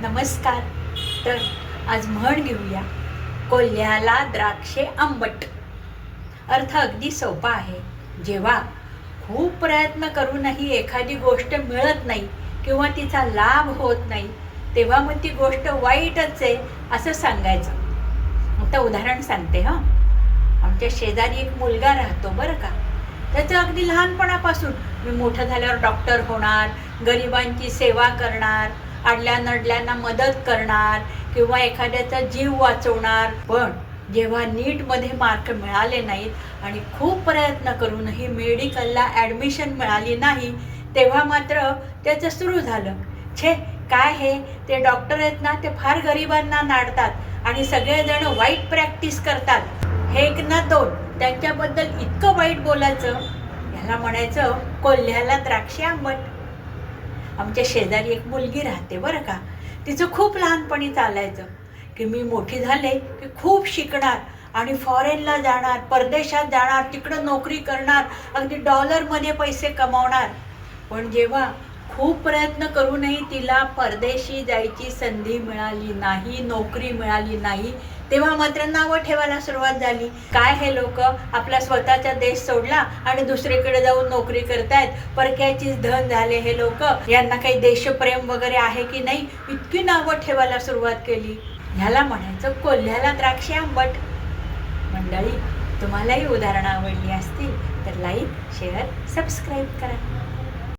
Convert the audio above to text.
नमस्कार. तर आज म्हण घेऊया, कोल्ह्याला द्राक्षे आंबट. अर्थ अगदी सोपा आहे. जेव्हा खूप प्रयत्न करूनही एखादी गोष्ट मिळत नाही किंवा तिचा लाभ होत नाही, तेव्हा मग ती गोष्ट वाईटच आहे असं सांगायचं. आता उदाहरण सांगते. आमच्या शेजारी एक मुलगा राहतो बरं का. त्याचं अगदी लहानपणापासून मी मोठं झाल्यावर डॉक्टर होणार, गरिबांची सेवा करणार, अडल्या नडल्यांना मदत करणार किंवा एखाद्याचा जीव वाचवणार. पण जेव्हा नीटमध्ये मार्क मिळाले नाहीत आणि खूप प्रयत्न करूनही मेडिकलला ॲडमिशन मिळाली नाही, तेव्हा मात्र त्याचं सुरू झालं, छे काय हे, ते डॉक्टर आहेत ना, ते फार गरिबांना नाडतात आणि सगळेजण वाईट प्रॅक्टिस करतात. हे एक ना दोन त्यांच्याबद्दल इतकं वाईट बोलायचं. ह्याला म्हणायचं कोल्ह्याला द्राक्षे आंबट. आमच्या शेजारी एक मुलगी राहते बरं का. तिचं खूप लहानपणी चालायचं की मी मोठी झाले की खूप शिकणार आणि फॉरेनला जाणार, परदेशात जाणार, तिकडं नोकरी करणार, अगदी डॉलरमध्ये पैसे कमावणार. पण जेव्हा खूप प्रयत्न करूनही तिला परदेशी जायची संधी मिळाली नाही, नोकरी मिळाली नाही, तेव्हा मात्र नावं ठेवायला सुरुवात झाली. काय हे लोक आपला स्वतःचा देश सोडला आणि दुसरीकडे जाऊन नोकरी करतायत, परक्याचीच धन झाले हे लोक, यांना काही देशप्रेम वगैरे आहे की नाही, इतकी नावं ठेवायला सुरुवात केली. ह्याला म्हणायचं कोल्ह्याला द्राक्षे आंबट. मंडळी, तुम्हालाही उदाहरणं आवडली असतील तर लाईक, शेअर, सबस्क्राईब करा.